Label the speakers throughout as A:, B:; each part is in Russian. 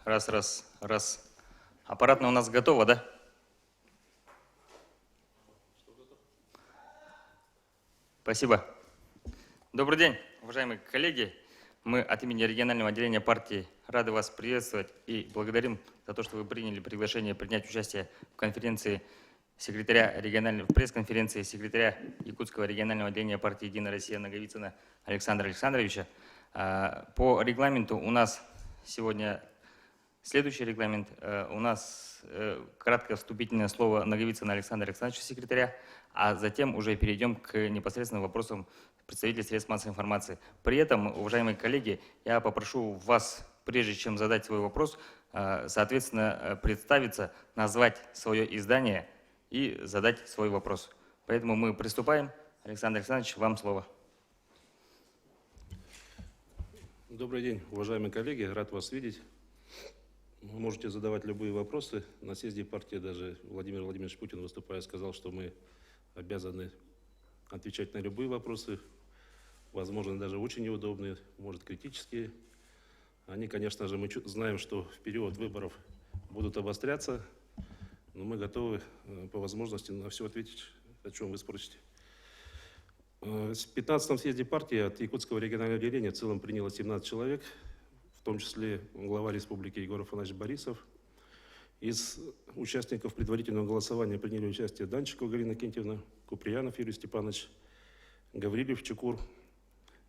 A: Раз. Аппаратная у нас готова, да? Спасибо. Добрый день, уважаемые коллеги. Мы от имени регионального отделения партии рады вас приветствовать и благодарим за то, что вы приняли приглашение принять участие в конференции в пресс-конференции секретаря Якутского регионального отделения партии «Единая Россия» Наговицына Александра Александровича. По регламенту у нас сегодня следующий регламент. У нас краткое вступительное слово Наговицына Александра Александровича, секретаря, а затем уже перейдем к непосредственным вопросам представителей средств массовой информации. При этом, уважаемые коллеги, я попрошу вас, прежде чем задать свой вопрос, соответственно, представиться, назвать свое издание и задать свой вопрос. Поэтому мы приступаем. Александр Александрович, вам слово.
B: Добрый день, уважаемые коллеги, рад вас видеть. Вы можете задавать любые вопросы. На съезде партии даже Владимир Владимирович Путин, выступая, сказал, что мы обязаны отвечать на любые вопросы, возможно, даже очень неудобные, может, критические. Они, конечно же, мы знаем, что в период выборов будут обостряться, но мы готовы по возможности на все ответить, о чем вы спросите. В 15-м съезде партии от Якутского регионального отделения в целом приняло 17 человек, в том числе глава республики Егор Афанасьевич Борисов. Из участников предварительного голосования приняли участие Данчикова Галина Кентьевна, Куприянов Юрий Степанович, Гаврилев Чукур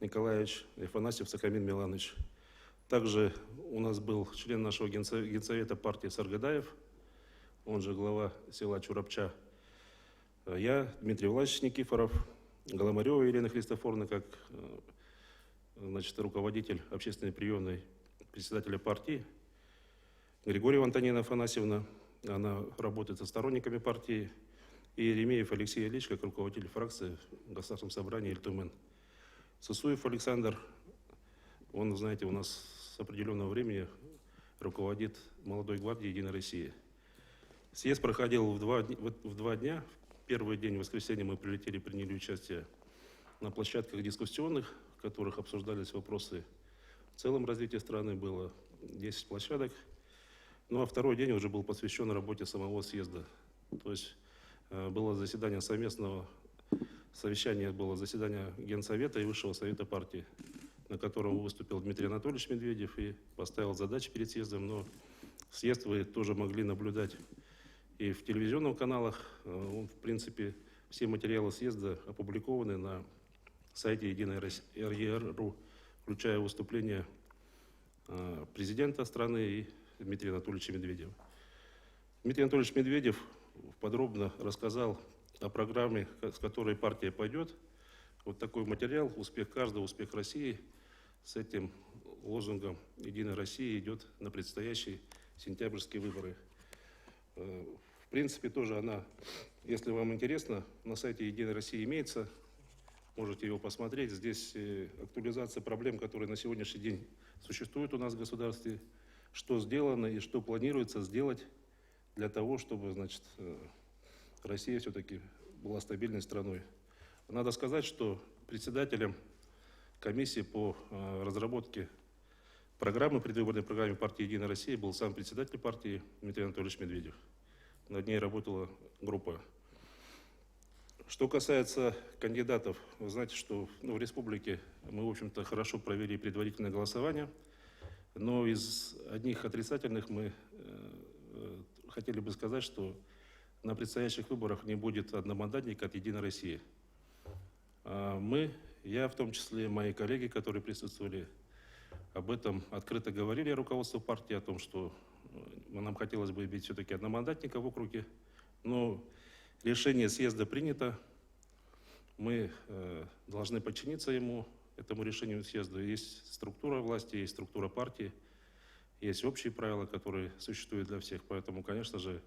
B: Николаевич, Афанасьев Сахамин Миланович. Также у нас был член нашего генсовета партии Саргадаев, он же глава села Чурапча. Я, Дмитрий Власович Никифоров, Голомарева Елена Христофоровна, как руководитель общественной приемной председателя партии, Григорьева Антонина Афанасьевна, она работает со сторонниками партии, и Еремеев Алексей Ильич, как руководитель фракции в Государственном собрании Ильтумен. Сысуев Александр, он, знаете, у нас с определенного времени руководит молодой гвардией «Единой России». Съезд проходил в два дня. В первый день, в воскресенье, мы прилетели, приняли участие на площадках дискуссионных, в которых обсуждались вопросы в целом развития страны. Было 10 площадок. Ну а второй день уже был посвящен работе самого съезда. То есть было заседание совместного совещания, было заседание Генсовета и Высшего Совета партии, на котором выступил Дмитрий Анатольевич Медведев и поставил задачи перед съездом. Но съезд вы тоже могли наблюдать и в телевизионных каналах. В принципе, все материалы съезда опубликованы на сайте Единой России.ру, включая выступление президента страны и Дмитрия Анатольевича Медведева. Дмитрий Анатольевич Медведев подробно рассказал о программе, с которой партия пойдет. Вот такой материал «Успех каждого, успех России». С этим лозунгом «Единая Россия» идет на предстоящие сентябрьские выборы. В принципе, тоже она, если вам интересно, на сайте «Единой России» имеется. Можете его посмотреть. Здесь актуализация проблем, которые на сегодняшний день существуют у нас в государстве, что сделано и что планируется сделать для того, чтобы, значит, Россия все-таки была стабильной страной. Надо сказать, что председателем комиссии по разработке программы, предвыборной программы партии «Единая Россия» был сам председатель партии Дмитрий Анатольевич Медведев. Над ней работала группа. Что касается кандидатов, вы знаете, что в республике мы, в общем-то, хорошо провели предварительное голосование, но из одних отрицательных мы хотели бы сказать, что на предстоящих выборах не будет одномандатника от «Единой России». Я в том числе, мои коллеги, которые присутствовали, об этом открыто говорили руководству партии, о том, что нам хотелось бы иметь все-таки одномандатника в округе. Но решение съезда принято. Мы должны подчиниться этому решению съезда. Есть структура власти, есть структура партии, есть общие правила, которые существуют для всех. Поэтому, конечно же,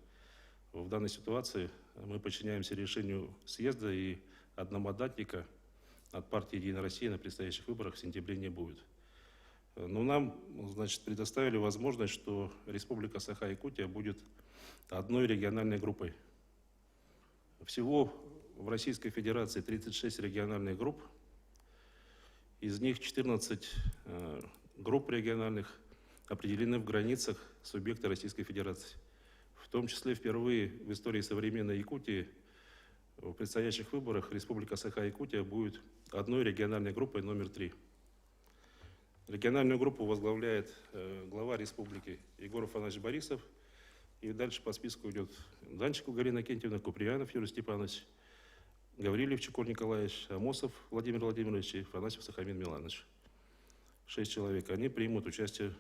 B: в данной ситуации мы подчиняемся решению съезда, и одномандатника от партии «Единая Россия» на предстоящих выборах в сентябре не будет. Но нам, значит, предоставили возможность, что Республика Саха-Якутия будет одной региональной группой. Всего в Российской Федерации 36 региональных групп. Из них 14 групп региональных определены в границах субъекта Российской Федерации. В том числе впервые в истории современной Якутии в предстоящих выборах Республика Саха-Якутия будет одной региональной группой номер 3. Региональную группу возглавляет глава республики Егор Афанасьевич Борисов. И дальше по списку идет Данчиков Галина Кентьевна, Куприянов Юрий Степанович, Гаврилев Чекор Николаевич, Амосов Владимир Владимирович и Афанасьев Сахамин Миланович. 6 человек. Они примут участие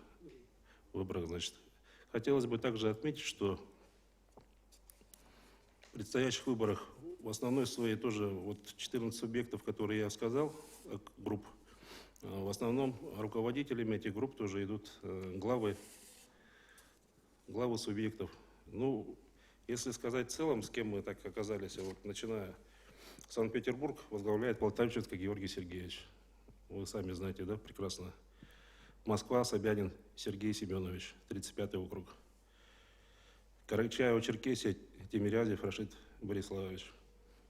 B: в выборах. Значит, хотелось бы также отметить, что в предстоящих выборах в основной своей тоже 14 субъектов, которые я сказал, групп, в основном руководителями этих групп тоже идут главы субъектов. Ну, если сказать в целом, с кем мы так оказались, начиная Санкт-Петербург, возглавляет Полтавченко Георгий Сергеевич. Вы сами знаете, да, прекрасно. Москва, Собянин Сергей Семенович, 35-й округ. Карачаево-Черкесия, Тимирязев Рашид Бориславович.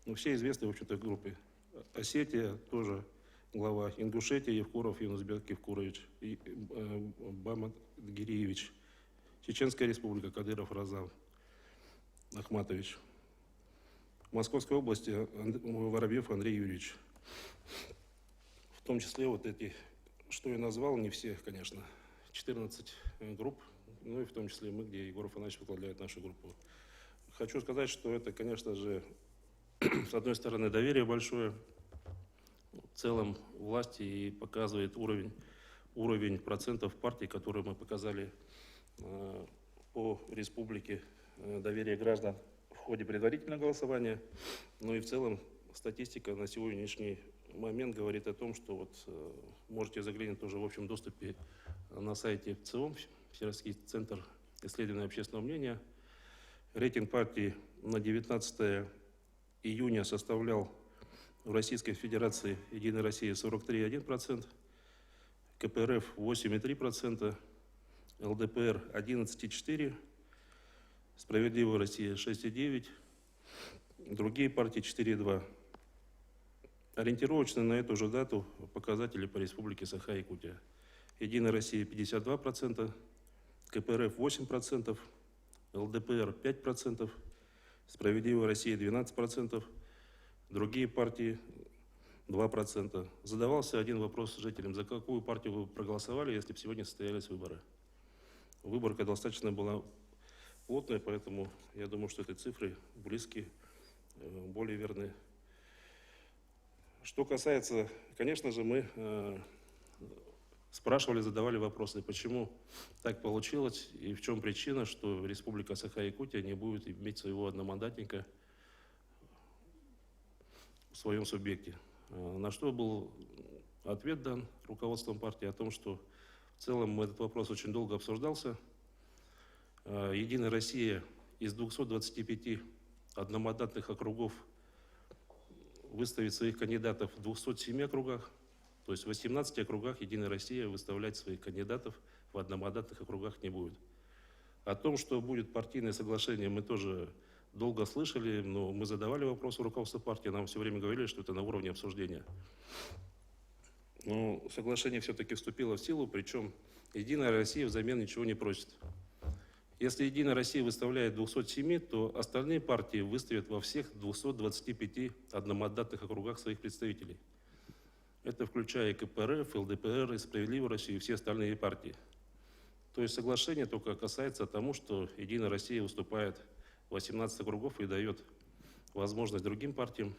B: Ну, все известны, в общем-то, группы. Осетия тоже глава. Ингушетия Евкуров Юнусбек Евкурович и Бамат Гириевич. Чеченская республика Кадыров Разам Ахматович. В Московской области Воробьев Андрей Юрьевич. В том числе эти, что я назвал, не все, конечно, 14 групп, ну и в том числе мы, где Егор Афанасьевич возглавляет нашу группу. Хочу сказать, что это, конечно же, с одной стороны, доверие большое в целом власти и показывает уровень процентов партий, которые мы показали по республике, доверие граждан в ходе предварительного голосования. Ну и в целом статистика на сегодняшний момент говорит о том, что можете заглянуть тоже в общем доступе на сайте ЦИОМ, Всероссийский центр исследования общественного мнения. Рейтинг партии на 19 июня составлял в Российской Федерации «Единая Россия» 43,1%, КПРФ 8,3%, ЛДПР 11,4%, «Справедливая Россия» 6,9%, другие партии 4,2%. Ориентировочно на эту же дату показатели по республике Саха-Якутия. «Единая Россия» 52%, КПРФ 8%, ЛДПР 5%, «Справедливая Россия» 12%, другие партии 2%. Задавался один вопрос жителям: за какую партию вы проголосовали, если бы сегодня состоялись выборы? Выборка достаточно была плотная, поэтому я думаю, что эти цифры близки, более верны. Что касается, конечно же, мы спрашивали, задавали вопросы, почему так получилось и в чем причина, что Республика Саха-Якутия не будет иметь своего одномандатника в своем субъекте. На что был ответ дан руководством партии о том, что в целом этот вопрос очень долго обсуждался. «Единая Россия» из 225 одномандатных округов выставит своих кандидатов в 207 округах, то есть в 18 округах «Единая Россия» выставлять своих кандидатов в одномандатных округах не будет. О том, что будет партийное соглашение, мы тоже долго слышали, но мы задавали вопрос руководству партии, нам все время говорили, что это на уровне обсуждения. Но соглашение все-таки вступило в силу, причем «Единая Россия» взамен ничего не просит. Если «Единая Россия» выставляет 207, то остальные партии выставят во всех 225 одномандатных округах своих представителей. Это включая и КПРФ, ЛДПР, и «Справедливую Россию», и все остальные партии. То есть соглашение только касается тому, что «Единая Россия» выступает в 18 округов и дает возможность другим партиям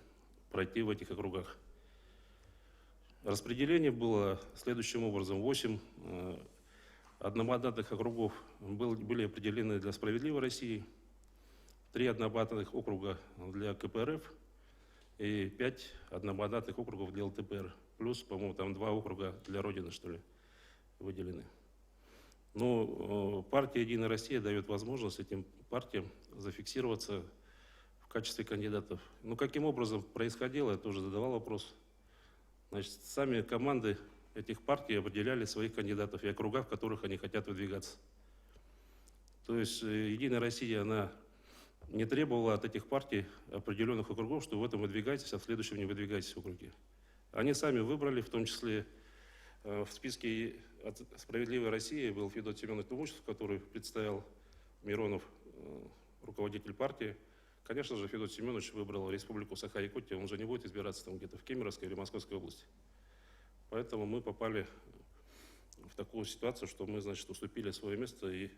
B: пройти в этих округах. Распределение было следующим образом. 8 одномандатных округов были определены для «Справедливой России», 3 одномандатных округа для КПРФ и 5 одномандатных округов для ЛДПР. Плюс, по-моему, там 2 округа для Родины, что ли, выделены. Но партия «Единая Россия» дает возможность этим партиям зафиксироваться в качестве кандидатов. Ну, каким образом происходило, я тоже задавал вопрос. Значит, сами команды этих партий определяли своих кандидатов и округа, в которых они хотят выдвигаться. То есть «Единая Россия», она не требовала от этих партий определенных округов, что в этом выдвигайтесь, а в следующем не выдвигайтесь округи. Они сами выбрали, в том числе в списке от «Справедливой России» был Федот Семенович Тумучев, который представил Миронов, руководитель партии. Конечно же, Федот Семенович выбрал Республику Саха-Якутия, он же не будет избираться там где-то в Кемеровской или Московской области. Поэтому мы попали в такую ситуацию, что мы, значит, уступили свое место и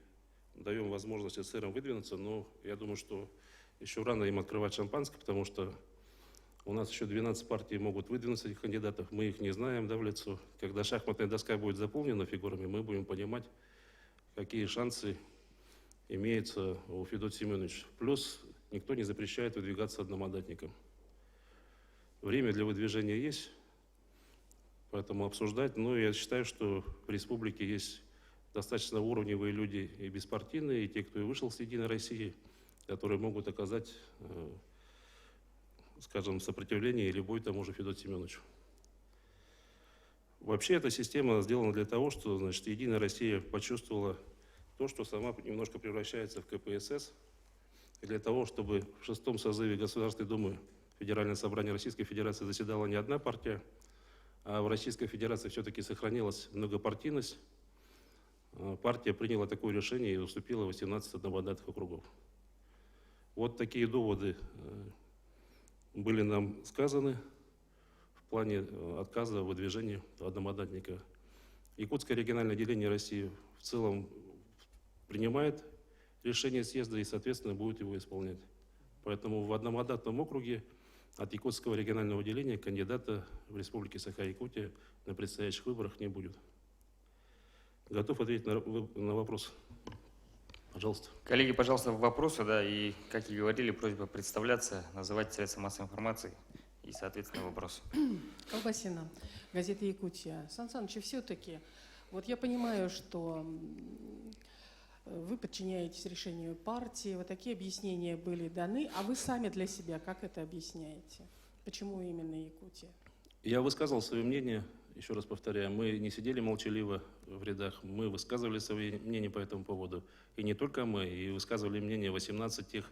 B: даем возможность эсерам выдвинуться, но я думаю, что еще рано им открывать шампанское, потому что у нас еще 12 партий могут выдвинуться этих кандидатов, мы их не знаем, да, в лицо. Когда шахматная доска будет заполнена фигурами, мы будем понимать, какие шансы имеются у Федота Семеновича. Плюс никто не запрещает выдвигаться одномандатникам. Время для выдвижения есть, поэтому обсуждать. Но я считаю, что в республике есть достаточно уровневые люди и беспартийные, и те, кто и вышел с «Единой России», которые могут оказать, скажем, сопротивление или бой тому же Федоту Семеновичу. Вообще эта система сделана для того, что, значит, «Единая Россия» почувствовала то, что сама немножко превращается в КПСС, и для того, чтобы в 6-м созыве Государственной Думы Федеральное собрание Российской Федерации заседала не одна партия, а в Российской Федерации все-таки сохранилась многопартийность, партия приняла такое решение и уступила 18 одномандатных округов. Вот такие доводы были нам сказаны в плане отказа в выдвижении одномандатника. Якутское региональное отделение России в целом принимает решение съезда и, соответственно, будет его исполнять. Поэтому в одномандатном округе от Якутского регионального отделения кандидата в Республике Саха-Якутия на предстоящих выборах не будет. Готов ответить на вопрос. Пожалуйста.
A: Коллеги, пожалуйста, вопросы, да, и, как и говорили, просьба представляться, называть средства массовой информации и, соответственно, вопросы.
C: Колбасина, газета «Якутия». Сан Саныч, все-таки, вот я понимаю, что вы подчиняетесь решению партии, вот такие объяснения были даны, а вы сами для себя как это объясняете? Почему именно Якутия?
B: Я высказал свое мнение, еще раз повторяю, мы не сидели молчаливо в рядах, мы высказывали свои мнения по этому поводу. И не только мы, и высказывали мнение 18 тех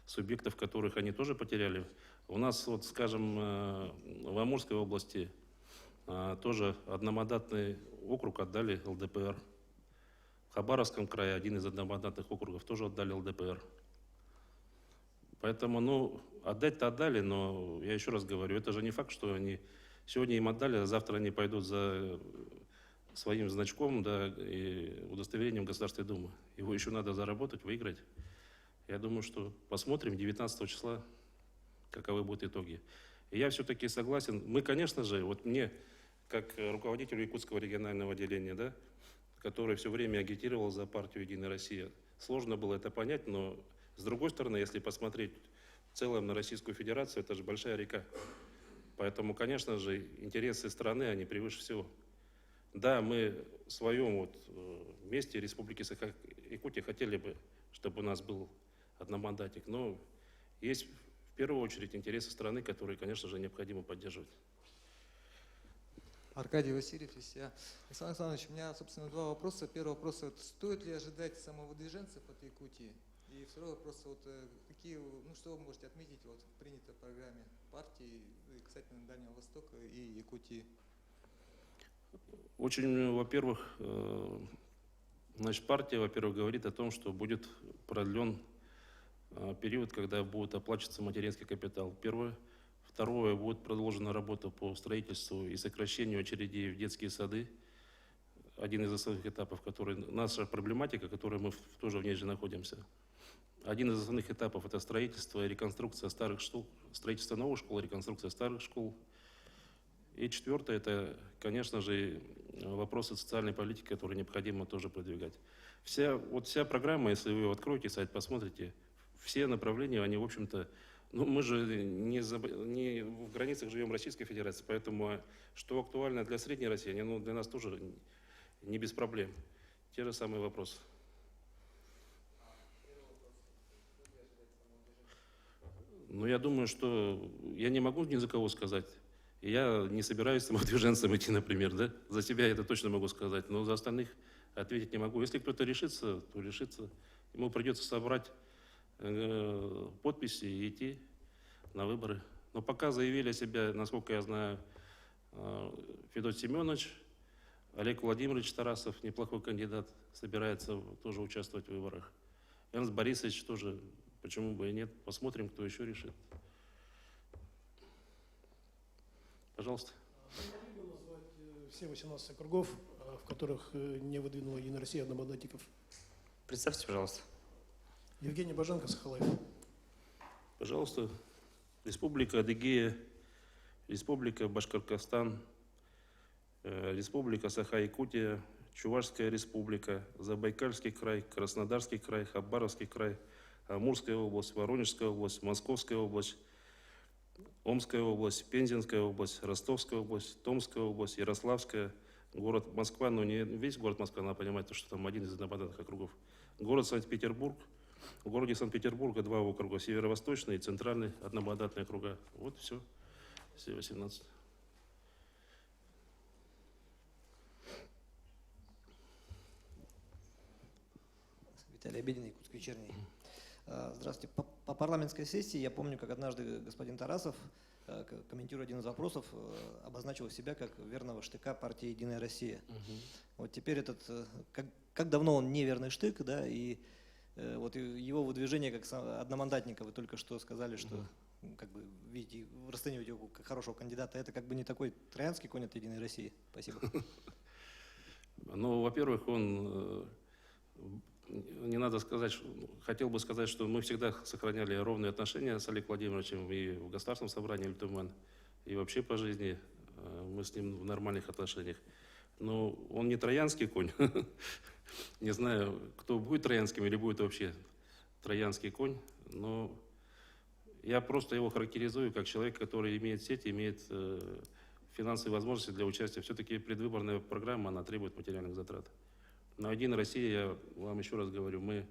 B: субъектов, которых они тоже потеряли. У нас, вот, скажем, в Амурской области тоже одномандатный округ отдали ЛДПР. В Хабаровском крае один из одномандатных округов тоже отдали ЛДПР. Поэтому, ну, отдать-то отдали, но я еще раз говорю, это же не факт, что они сегодня им отдали, а завтра они пойдут за своим значком, да, и удостоверением Государственной Думы. Его еще надо заработать, выиграть. Я думаю, что посмотрим 19 числа, каковы будут итоги. И я все-таки согласен. Мы, конечно же, вот мне, как руководителю Якутского регионального отделения, да, который все время агитировал за партию «Единая Россия», сложно было это понять, но с другой стороны, если посмотреть в целом на Российскую Федерацию, это же большая река. Поэтому, конечно же, интересы страны, они превыше всего. Да, мы в своем вот месте Республики Саха-Якутия хотели бы, чтобы у нас был одномандатник, но есть в первую очередь интересы страны, которые, конечно же, необходимо поддерживать.
D: Аркадий Васильев, ИСЯ. Александр Александрович, у меня, собственно, два вопроса. Первый вопрос, вот, стоит ли ожидать самовыдвиженцев от Якутии? И второй вопрос, вот, какие, ну, что вы можете отметить вот, в принятой программе партии, касательно Дальнего Востока и Якутии?
B: Очень, во-первых, значит, партия, во-первых, говорит о том, что будет продлен период, когда будет оплачиваться материнский капитал. Первое. Второе, будет продолжена работа по строительству и сокращению очередей в детские сады. Один из основных этапов, который наша проблематика, которой мы тоже в ней же находимся. Один из основных этапов – это строительство и реконструкция старых школ, строительство новых школ, реконструкция старых школ. И четвертое, это, конечно же, вопросы социальной политики, которые необходимо тоже продвигать. Вся программа, если вы откроете сайт, посмотрите, все направления, они, в общем-то, ну, мы же не в границах живем Российской Федерации, поэтому что актуально для Средней России, ну, для нас тоже не без проблем. Те же самые вопросы. Ну, я думаю, что я не могу ни за кого сказать. Я не собираюсь самовыдвиженцем идти, например, да? За себя это точно могу сказать, но за остальных ответить не могу. Если кто-то решится, то решится. Ему придется собрать подписи и идти на выборы. Но пока заявили о себе, насколько я знаю, Федот Семенович, Олег Владимирович Тарасов, неплохой кандидат, собирается тоже участвовать в выборах. Ernst Борисович тоже, почему бы и нет. Посмотрим, кто еще решит. Пожалуйста.
E: Могли бы назвать все 18 округов, в которых не выдвинула Единая Россия одномандатников?
A: Представьте, пожалуйста.
E: Евгений Баженко, Сахалаев.
B: Пожалуйста. Республика Адыгея, Республика Башкортостан, Республика Саха-Якутия, Чувашская республика, Забайкальский край, Краснодарский край, Хабаровский край, Амурская область, Воронежская область, Московская область, Омская область, Пензенская область, Ростовская область, Томская область, Ярославская, город Москва, но не весь город Москва, надо понимать, что там один из одномандатных округов. Город Санкт-Петербург. В городе Санкт-Петербурга 2 округа, северо-восточный и центральный одномандатные округа. Вот все, все 18.
F: Виталий Обеденный, Якутск вечерний. Здравствуйте. По парламентской сессии я помню, как однажды господин Тарасов, комментируя один из вопросов, обозначил себя как верного штыка партии «Единая Россия». Вот теперь как давно он неверный штык, да, и вот его выдвижение как одномандатника, вы только что сказали, что как бы видите, вы расцениваете его как хорошего кандидата, это как бы не такой троянский конь от «Единой России». Спасибо.
B: Ну, во-первых, он, не надо сказать, хотел бы сказать, что мы всегда сохраняли ровные отношения с Олегом Владимировичем и в Государственном собрании Литуман, и вообще по жизни мы с ним в нормальных отношениях. Но он не троянский конь. Не знаю, кто будет троянским или будет вообще троянский конь, но я просто его характеризую как человек, который имеет сеть, имеет финансовые возможности для участия. Все-таки предвыборная программа, она требует материальных затрат. Но «Единая Россия», я вам еще раз говорю, мы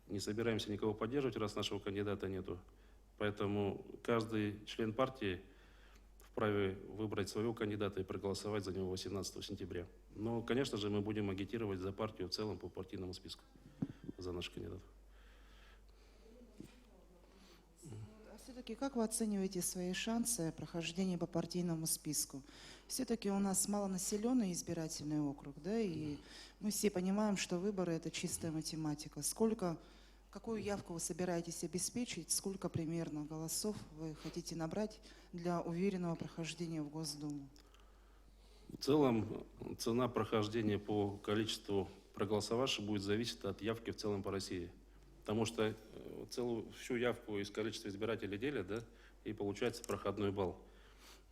B: не собираемся никого поддерживать, раз нашего кандидата нету. Поэтому каждый член партии вправе выбрать своего кандидата и проголосовать за него 18 сентября. Но, конечно же, мы будем агитировать за партию в целом по партийному списку, за наших кандидатов.
G: А все-таки как вы оцениваете свои шансы прохождения по партийному списку? Все-таки у нас малонаселенный избирательный округ, да, и мы все понимаем, что выборы – это чистая математика. Какую явку вы собираетесь обеспечить, сколько примерно голосов вы хотите набрать для уверенного прохождения в Госдуму?
B: В целом, цена прохождения по количеству проголосовавших будет зависеть от явки в целом по России. Потому что всю явку из количества избирателей делят, да, и получается проходной балл.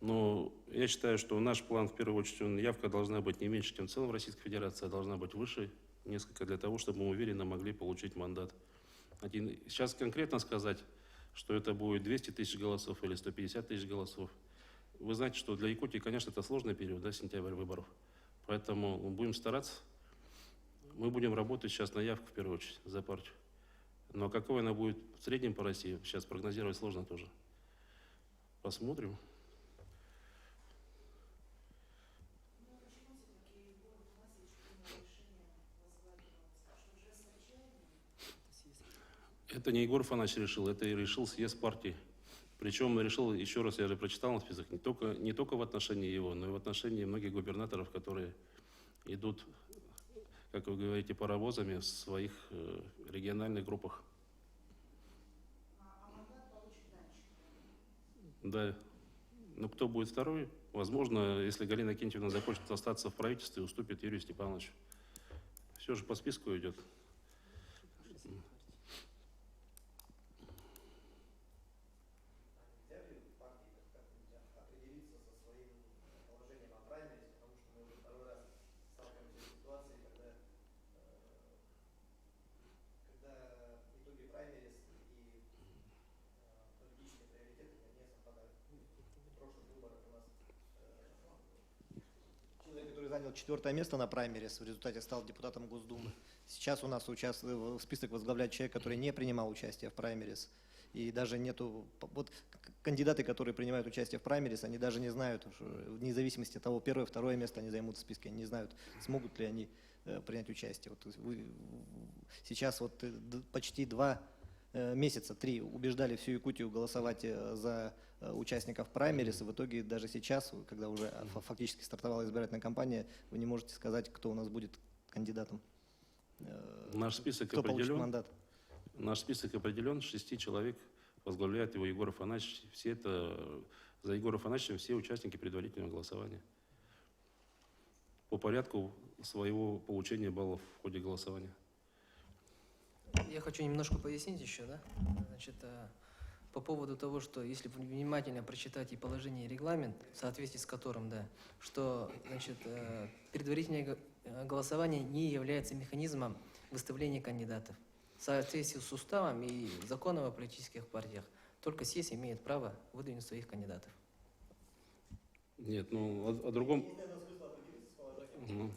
B: Но я считаю, что наш план, в первую очередь, явка должна быть не меньше, чем в целом в Российской Федерации, а должна быть выше несколько, для того, чтобы мы уверенно могли получить мандат. Сейчас конкретно сказать, что это будет 200 тысяч голосов или 150 тысяч голосов. Вы знаете, что для Якутии, конечно, это сложный период, да, сентябрь выборов. Поэтому мы будем стараться. Мы будем работать сейчас на явку, в первую очередь, за партию. Но какой она будет в среднем по России, сейчас прогнозировать сложно тоже. Посмотрим. Это не Егор Афанасьевич решил, это и решил съезд партии. Причем решил, еще раз, я же прочитал на список, не только в отношении его, но и в отношении многих губернаторов, которые идут, как вы говорите, паровозами в своих региональных группах. Да. Ну, кто будет второй? Возможно, если Галина Акинтьевна захочет остаться в правительстве, уступит Юрию Степановичу. Все же по списку идет.
F: человек, который занял 4-е место на праймерис, в результате стал депутатом Госдумы. Сейчас у нас в список возглавляет человек, который не принимал участие в праймерис. И даже нету... Вот кандидаты, которые принимают участие в праймерис, они даже не знают, вне зависимости от того, 1-е, 2-е место они займут в списке, они не знают, смогут ли они принять участие. Вот сейчас вот почти 2 месяца, 3 убеждали всю Якутию голосовать за участников праймерис, и в итоге даже сейчас, когда уже фактически стартовала избирательная кампания, вы не можете сказать, кто у нас будет кандидатом.
B: Наш список
F: кто получит
B: определен.
F: мандат.
B: Наш список определен, 6 человек, возглавляет его Егор Афанасьевич. Все это, за Егора Афанасьевича все участники предварительного голосования. По порядку своего получения баллов в ходе голосования.
H: Я хочу немножко пояснить еще, да? Значит, по поводу того, что если внимательно прочитать и положение, и регламент, в соответствии с которым, да, что, значит, предварительное голосование не является механизмом выставления кандидатов. В соответствии с уставом и законом о политических партиях только съезд имеет право выдвинуть своих кандидатов.
B: Нет, ну о другом... Ну.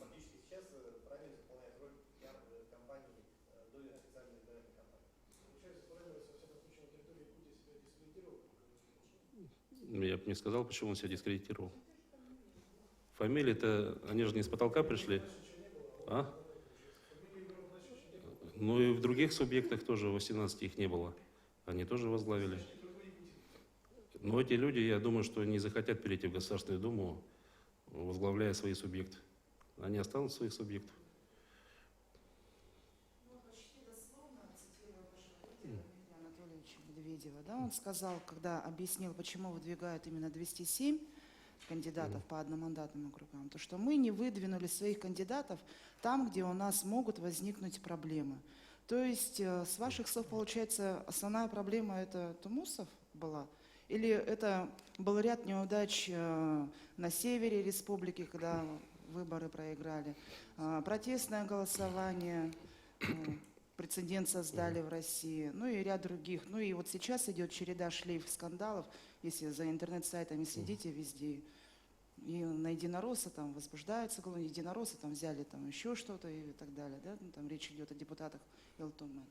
B: Я бы не сказал, почему он себя дискредитировал. Фамилии-то, они же не с потолка пришли. А? Ну и в других субъектах тоже, 18 их не было. Они тоже возглавили. Но эти люди, я думаю, что не захотят перейти в Государственную Думу, возглавляя свои субъекты. Они останутся своих субъектов.
G: Медведева, да, он сказал, когда объяснил, почему выдвигают именно 207 кандидатов по одномандатным округам, то что мы не выдвинули своих кандидатов там, где у нас могут возникнуть проблемы. То есть, с ваших слов, получается, основная проблема это Тумусов была? Или это был ряд неудач на севере республики, когда выборы проиграли, протестное голосование, прецедент создали в России, ну и ряд других. Ну и вот сейчас идет череда шлейф скандалов, если за интернет-сайтами следите везде. И на единоросса там возбуждаются, единороссы там взяли там еще что-то и так далее. Да? Ну, там речь идет о депутатах Элтумен.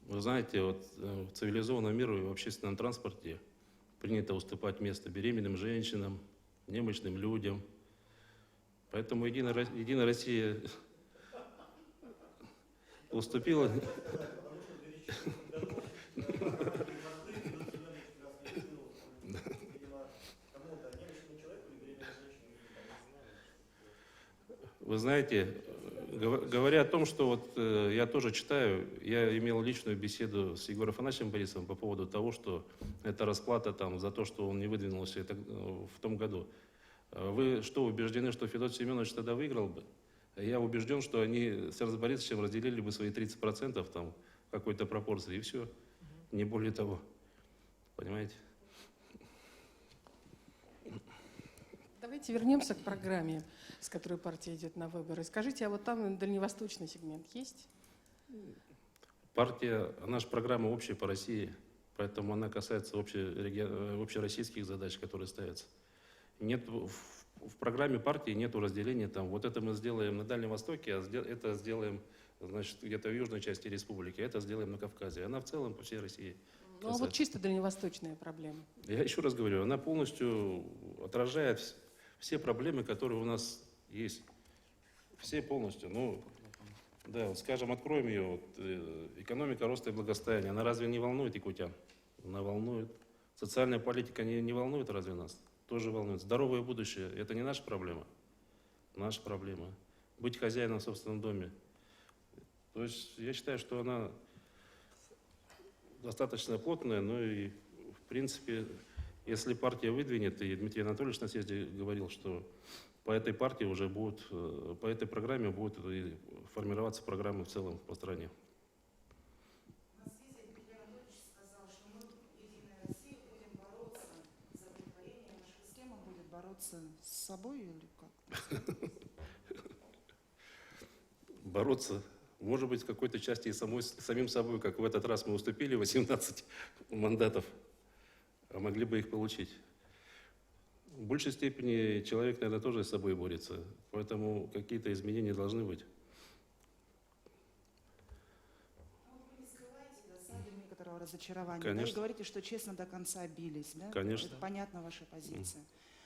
B: Вы знаете, вот в цивилизованном мире и в общественном транспорте принято уступать место беременным женщинам, немощным людям. Поэтому Единая Россия уступила. Вы знаете, говоря о том, что вот я тоже читаю, я имел личную беседу с Егором Афанасьевичем Борисовым по поводу того, что это расплата там за то, что он не выдвинулся в том году. Вы что, убеждены, что Федот Семенович тогда выиграл бы? Я убежден, что они с Сердцем Борисовичем разделили бы свои 30% там в какой-то пропорции, и все. Не более того. Понимаете?
C: Давайте вернемся к программе, с которой партия идет на выборы. Скажите, а вот там дальневосточный сегмент есть?
B: Партия, наша программа общая по России, поэтому она касается общероссийских задач, которые ставятся. Нет, в программе партии нет разделения, там, вот это мы сделаем на Дальнем Востоке, а это сделаем, значит, где-то в южной части республики, а это сделаем на Кавказе. Она в целом по всей России.
C: Ну, а вот чисто дальневосточная проблема.
B: Я еще раз говорю, она полностью отражает все проблемы, которые у нас есть. Все полностью. Ну, да, вот, скажем, откроем ее. Вот, экономика роста и благосостояния. Она разве не волнует якутян? Она волнует. Социальная политика не волнует разве нас? Тоже волнует. Здоровое будущее – это не наша проблема. Наша проблема. Быть хозяином в собственном доме. То есть я считаю, что она достаточно плотная, но и в принципе, если партия выдвинет, и Дмитрий Анатольевич на съезде говорил, что по этой партии уже будут, по этой программе будут формироваться программы в целом по стране.
G: На съезде Дмитрий Анатольевич сказал, что мы, Единая Россия, будем бороться за удовлетворение наших схем, он будет бороться с собой или как?
B: Бороться, может быть, в какой-то части и самим собой, как в этот раз мы уступили 18 мандатов, а могли бы их получить. В большей степени человек, наверное, тоже с собой борется. Поэтому какие-то изменения должны быть.
G: Вы не скрываете досаду некоторого разочарования, да, и
B: Конечно.
G: говорите, что честно до конца бились, да?
B: Конечно.
G: Это понятна ваша позиция.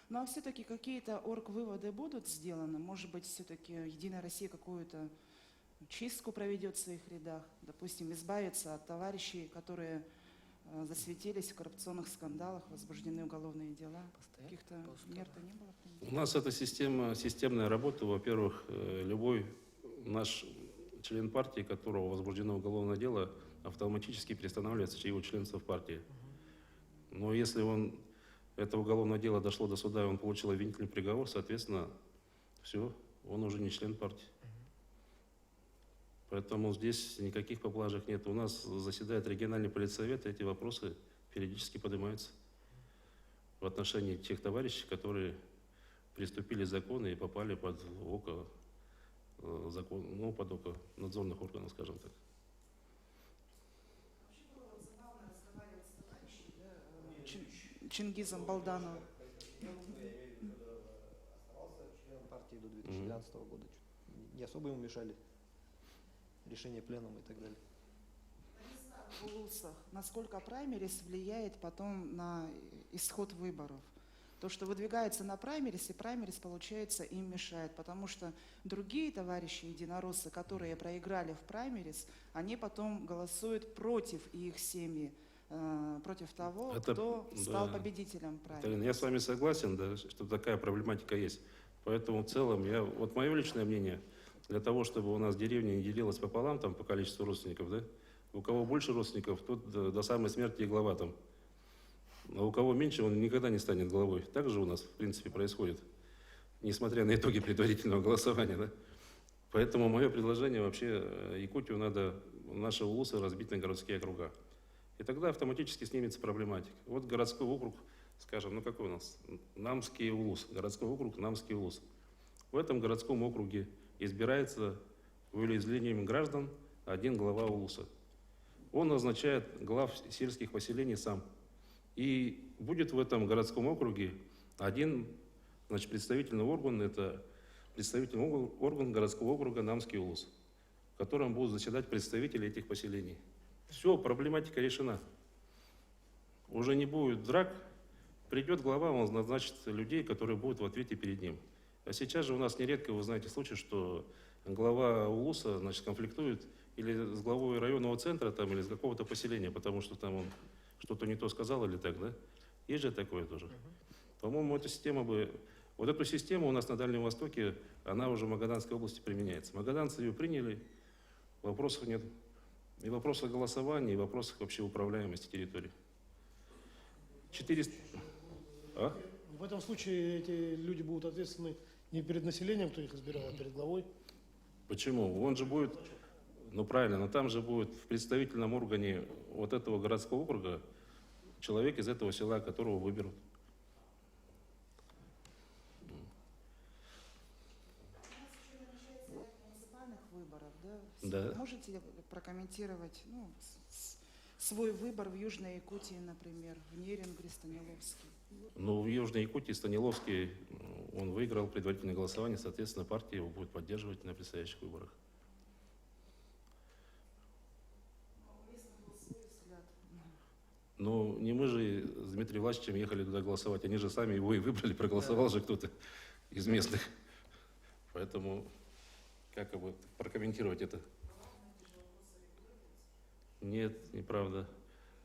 G: Ну а все-таки какие-то оргвыводы будут сделаны? Может быть, все-таки Единая Россия какую-то чистку проведет в своих рядах? Допустим, избавиться от товарищей, которые засветились в коррупционных скандалах, возбуждены уголовные дела? Каких-то мер-то не было принято?
B: У нас эта системная работа. Во-первых, любой наш член партии, которого возбуждено уголовное дело, автоматически приостанавливается его членство в партии. Но если это уголовное дело дошло до суда, и он получил обвинительный приговор, соответственно, все, он уже не член партии. Поэтому здесь никаких поблажек нет. У нас заседает региональный политсовет, и эти вопросы периодически поднимаются в отношении тех товарищей, которые приступили законы и попали под око под око надзорных органов, скажем так.
G: Чингизом Балдановым.
F: Оставался членом партии до 2012 года. Не особо ему мешали решения пленума и так далее.
G: В улусах, насколько праймерис влияет потом на исход выборов? То, что выдвигается на праймерис, и праймерис, получается, им мешает, потому что другие товарищи единороссы, которые проиграли в праймерис, они потом голосуют против, и их семьи, против того, кто стал победителем праймерис.
B: Я с вами согласен, да, что такая проблематика есть. Поэтому в целом, вот мое личное мнение, для того, чтобы у нас деревня не делилась пополам там, по количеству родственников, да, у кого больше родственников, тот до самой смерти и глава там. А у кого меньше, он никогда не станет главой. Так же у нас, в принципе, происходит, несмотря на итоги предварительного голосования. Да? Поэтому мое предложение вообще Якутию надо, наши улусы разбить на городские округа. И тогда автоматически снимется проблематика. Вот городской округ, скажем, ну какой у нас? Намский улус. Городской округ Намский улус. В этом городском округе избирается волеизъявлением граждан один глава улуса. Он назначает глав сельских поселений сам. И будет в этом городском округе один, значит, представительный орган, это представительный орган городского округа Намский улус, в котором будут заседать представители этих поселений. Все, проблематика решена. Уже не будет драк, придет глава, он назначит людей, которые будут в ответе перед ним. А сейчас же у нас нередко, вы знаете, случай, что глава улуса, значит, конфликтует или с главой районного центра, там, или с какого-то поселения, потому что там он что-то не то сказал или так, да? Есть же такое тоже. По-моему, вот эту систему у нас на Дальнем Востоке, она уже в Магаданской области применяется. Магаданцы ее приняли, вопросов нет. И вопросов голосования, и вопросов вообще управляемости территории. 400... А?
E: В этом случае эти люди будут ответственны не перед населением, кто их избирал, а перед главой.
B: Почему? Он же будет, ну правильно, но там же будет в представительном органе вот этого городского округа человек из этого села, которого выберут.
G: Муниципальных выборов, да?
B: Да.
G: Можете прокомментировать свой выбор в Южной Якутии, например, в Нерингре, Станиловске?
B: Ну, в Южной Якутии Станиловский, он выиграл предварительное голосование, соответственно, партия его будет поддерживать на предстоящих выборах. Ну, не мы же с Дмитрием Власовичем ехали туда голосовать, они же сами его и выбрали, проголосовал же кто-то из местных. Поэтому, как бы прокомментировать это? Нет, неправда.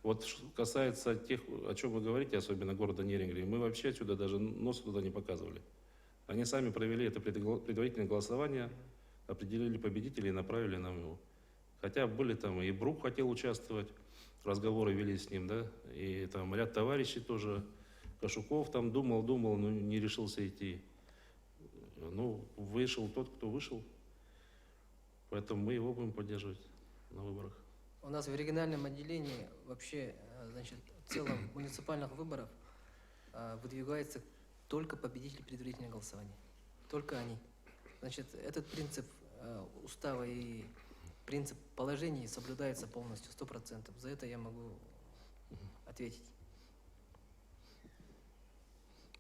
B: Вот что касается тех, о чем вы говорите, особенно города Нерингри, мы вообще отсюда даже нос туда не показывали. Они сами провели это предварительное голосование, определили победителей и направили нам его. Хотя были там, и Брук хотел участвовать, разговоры вели с ним, да, и там ряд товарищей тоже, Кашуков там думал, но не решился идти. Ну, вышел тот, кто вышел, поэтому мы его будем поддерживать на выборах.
H: У нас в региональном отделении вообще, значит, в целом муниципальных выборов выдвигается только победители предварительного голосования. Только они. Значит, этот принцип устава и принцип положений соблюдается полностью, 100%. За это я могу ответить.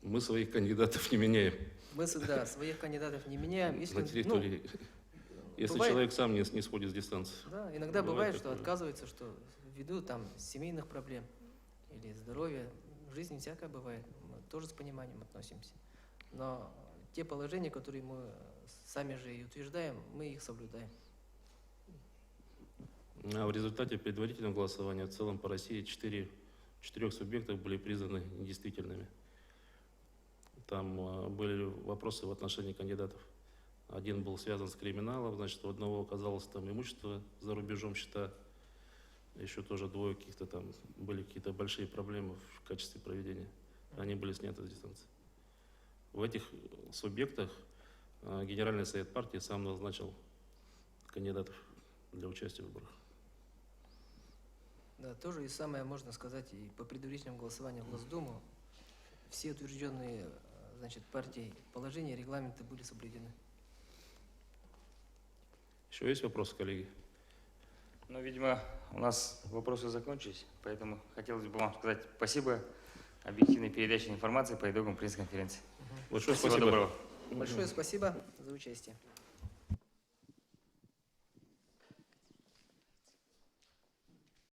B: Мы своих кандидатов не меняем
H: Мы, да, своих кандидатов не меняем. Если,
B: на территории. Если
H: бывает-
B: человек сам не сходит с дистанции.
H: Да, иногда
B: Бывает
H: бывает, что
B: такое.
H: отказывается, что ввиду там семейных проблем или здоровья, в жизни всякое бывает. Мы тоже с пониманием относимся. Но те положения, которые мы сами же и утверждаем, мы их соблюдаем.
B: А в результате предварительного голосования в целом по России 4 субъектов были признаны недействительными. Там были вопросы в отношении кандидатов. Один был связан с криминалом, значит, у одного оказалось там имущество за рубежом, счета. Еще тоже двое каких-то там были какие-то большие проблемы в качестве проведения. Они были сняты с дистанции. В этих субъектах Генеральный совет партии сам назначил кандидатов для участия в выборах.
H: Да, тоже и самое можно сказать и по предварительному голосованию в Госдуму. Все утвержденные, значит, партией положения, регламенты были соблюдены.
B: Еще есть вопросы, коллеги?
A: Ну, видимо, у нас вопросы закончились, поэтому хотелось бы вам сказать спасибо объективной передаче информации по итогам пресс-конференции.
B: Большое
A: Всего
B: спасибо.
A: доброго.
H: Большое спасибо за участие.